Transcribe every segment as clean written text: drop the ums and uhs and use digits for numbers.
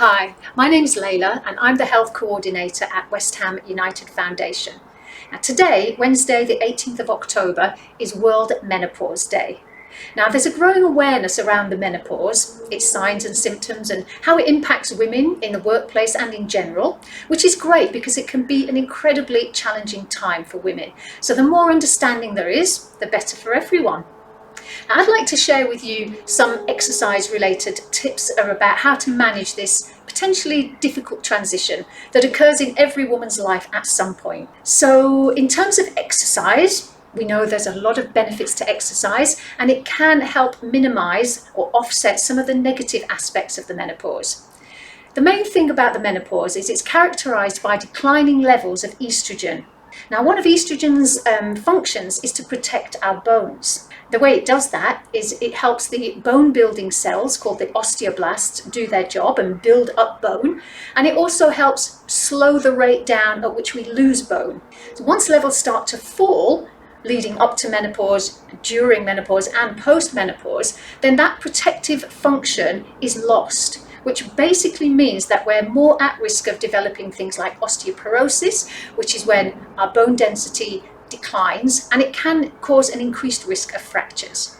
Hi, my name's Layla and I'm the Health Coordinator at WHU Foundation. Now today, Wednesday the 18th of October, is World Menopause Day. Now there's a growing awareness around the menopause, its signs and symptoms and how it impacts women in the workplace and in general, which is great because it can be an incredibly challenging time for women. So the more understanding there is, the better for everyone. Now, I'd like to share with you some exercise related tips about how to manage this potentially difficult transition that occurs in every woman's life at some point. So in terms of exercise, we know there's a lot of benefits to exercise and it can help minimize or offset some of the negative aspects of the menopause. The main thing about the menopause is it's characterized by declining levels of estrogen. Now, one of estrogen's functions is to protect our bones. The way it does that is it helps the bone building cells called the osteoblasts do their job and build up bone, and it also helps slow the rate down at which we lose bone. So once levels start to fall, leading up to menopause, during menopause and post-menopause, then that protective function is lost, which basically means that we're more at risk of developing things like osteoporosis, which is when our bone density declines, and it can cause an increased risk of fractures.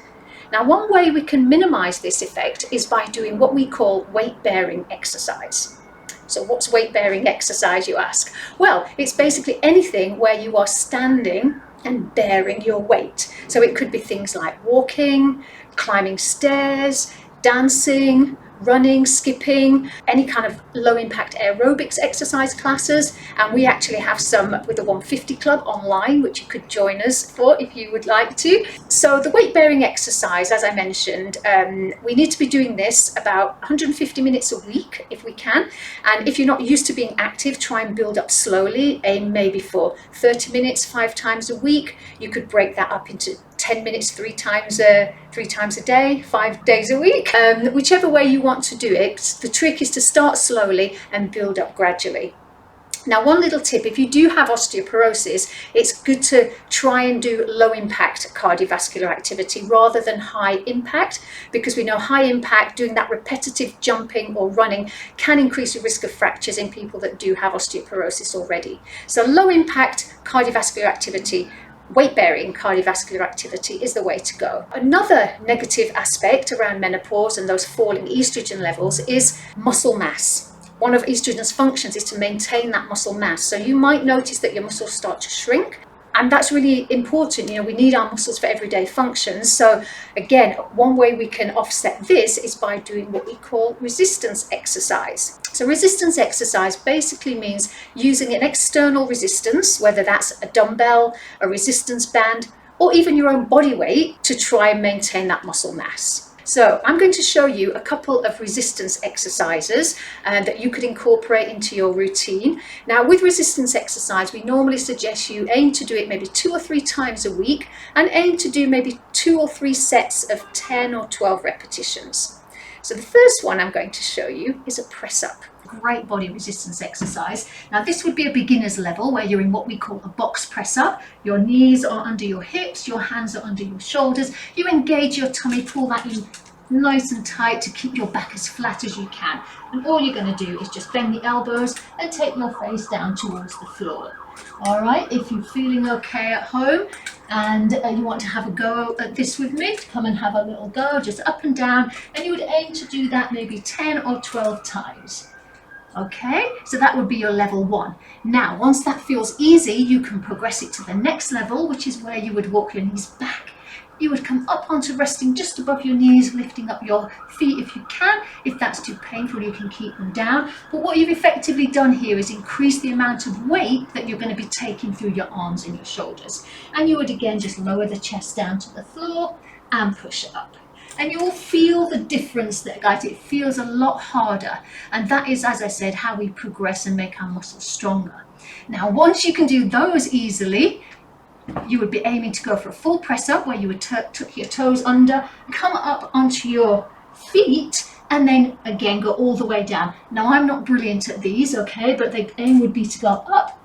Now, one way we can minimize this effect is by doing what we call weight-bearing exercise. So what's weight-bearing exercise, you ask? Well, it's basically anything where you are standing and bearing your weight. So it could be things like walking, climbing stairs, dancing, running, skipping, any kind of low impact aerobics exercise classes. And we actually have some with the 150 Club online, which you could join us for if you would like to. So the weight bearing exercise, as I mentioned, we need to be doing this about 150 minutes a week if we can. And if you're not used to being active, try and build up slowly. Aim maybe for 30 minutes, 5 times a week. You could break that up into 10 minutes, three times a day, 5 days a week, whichever way you want to do it. The trick is to start slowly and build up gradually. Now, one little tip, if you do have osteoporosis, it's good to try and do low impact cardiovascular activity rather than high impact, because we know high impact, doing that repetitive jumping or running, can increase the risk of fractures in people that do have osteoporosis already. So low impact cardiovascular activity, weight-bearing cardiovascular activity is the way to go. Another negative aspect around menopause and those falling estrogen levels is muscle mass. One of estrogen's functions is to maintain that muscle mass. So you might notice that your muscles start to shrink, and that's really important. You know, we need our muscles for everyday functions. So again, one way we can offset this is by doing what we call resistance exercise. So resistance exercise basically means using an external resistance, whether that's a dumbbell, a resistance band, or even your own body weight, to try and maintain that muscle mass. So I'm going to show you a couple of resistance exercises that you could incorporate into your routine. Now, with resistance exercise, we normally suggest you aim to do it maybe 2 or 3 times a week and aim to do maybe 2 or 3 sets of 10 or 12 repetitions. So the first one I'm going to show you is a press up. Great body resistance exercise. Now this would be a beginner's level where you're in what we call a box press up. Your knees are under your hips, your hands are under your shoulders. You engage your tummy, pull that in nice and tight to keep your back as flat as you can. And all you're going to do is just bend the elbows and take your face down towards the floor. All right, if you're feeling okay at home and you want to have a go at this with me, come and have a little go, just up and down, and you would aim to do that maybe 10 or 12 times. Okay, so that would be your level 1. Now, once that feels easy, you can progress it to the next level, which is where you would walk your knees back. You would come up onto resting just above your knees, lifting up your feet if you can. If that's too painful, you can keep them down. But what you've effectively done here is increase the amount of weight that you're going to be taking through your arms and your shoulders. And you would again just lower the chest down to the floor and push it up. And you will feel the difference there, guys. It feels a lot harder. And that is, as I said, how we progress and make our muscles stronger. Now, once you can do those easily, you would be aiming to go for a full press up where you would tuck your toes under, come up onto your feet, and then again go all the way down. Now, I'm not brilliant at these, okay, but the aim would be to go up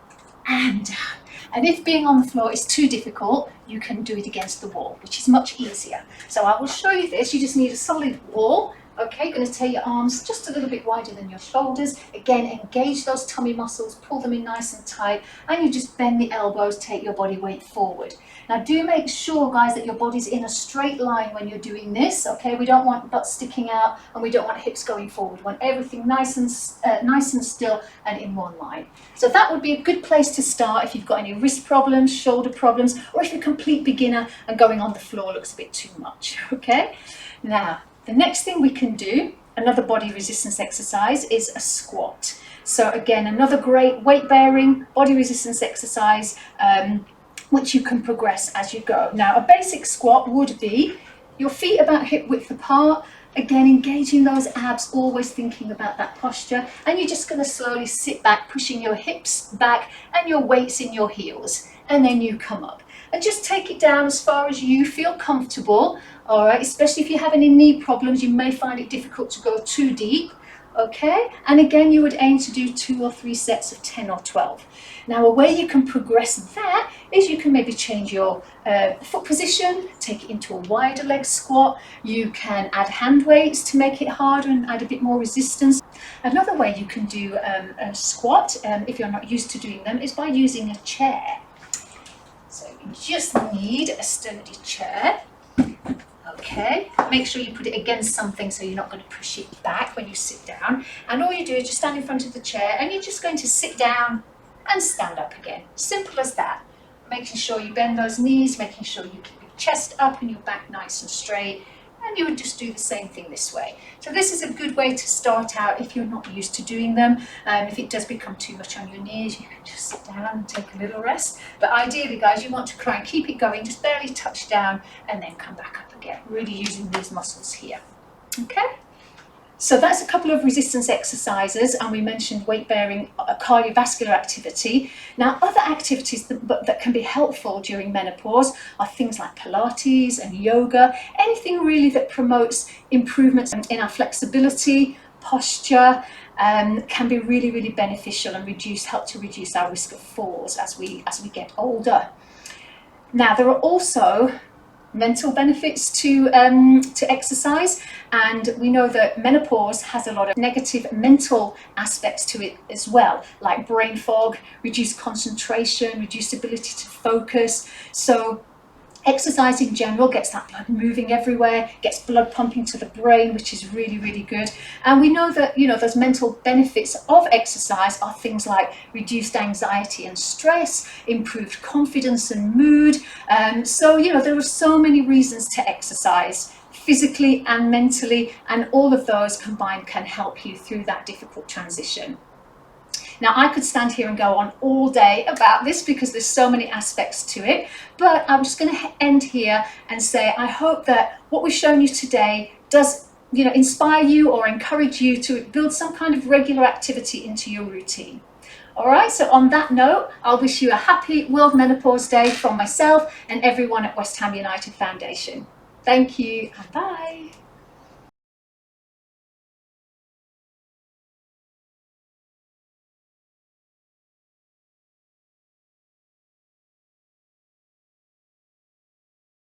and down. And if being on the floor is too difficult, you can do it against the wall, which is much easier. So I will show you this. You just need a solid wall Okay, you're going to take your arms just a little bit wider than your shoulders. Again, engage those tummy muscles, pull them in nice and tight, and you just bend the elbows, take your body weight forward. Now do make sure, guys, that your body's in a straight line when you're doing this, okay? We don't want butts sticking out and we don't want hips going forward. We want everything nice and still and in one line. So that would be a good place to start if you've got any wrist problems, shoulder problems, or if you're a complete beginner and going on the floor looks a bit too much, okay? Now, the next thing we can do, another body resistance exercise, is a squat. So again, another great weight bearing body resistance exercise, which you can progress as you go. Now, a basic squat would be your feet about hip width apart, again, engaging those abs, always thinking about that posture, and you're just going to slowly sit back, pushing your hips back and your weights in your heels, and then you come up. And just take it down as far as you feel comfortable, all right? Especially if you have any knee problems, you may find it difficult to go too deep, okay? And again, you would aim to do 2 or 3 sets of 10 or 12. Now, a way you can progress that is you can maybe change your foot position, take it into a wider leg squat. You can add hand weights to make it harder and add a bit more resistance. Another way you can do a squat, if you're not used to doing them, is by using a chair. So you just need a sturdy chair. Okay, make sure you put it against something so you're not going to push it back when you sit down. And all you do is just stand in front of the chair and you're just going to sit down and stand up again. Simple as that. Making sure you bend those knees, making sure you keep your chest up and your back nice and straight. And you would just do the same thing this way. So this is a good way to start out if you're not used to doing them. If it does become too much on your knees, you can just sit down and take a little rest. But ideally, guys, you want to try and keep it going, just barely touch down and then come back up again, really using these muscles here. Okay? So that's a couple of resistance exercises, and we mentioned weight bearing, cardiovascular activity. Now, other activities that can be helpful during menopause are things like Pilates and yoga, anything really that promotes improvements in our flexibility, posture, can be really, really beneficial and help to reduce our risk of falls as we get older. Now, there are also mental benefits to exercise, and we know that menopause has a lot of negative mental aspects to it as well, like brain fog, reduced concentration, reduced ability to focus. So exercise in general gets that blood moving everywhere, gets blood pumping to the brain, which is really, really good. And we know that, those mental benefits of exercise are things like reduced anxiety and stress, improved confidence and mood. So, there are so many reasons to exercise, physically and mentally, and all of those combined can help you through that difficult transition. Now, I could stand here and go on all day about this because there's so many aspects to it, but I'm just going to end here and say I hope that what we've shown you today does inspire you or encourage you to build some kind of regular activity into your routine. All right, so on that note, I'll wish you a happy World Menopause Day from myself and everyone at West Ham United Foundation. Thank you and bye.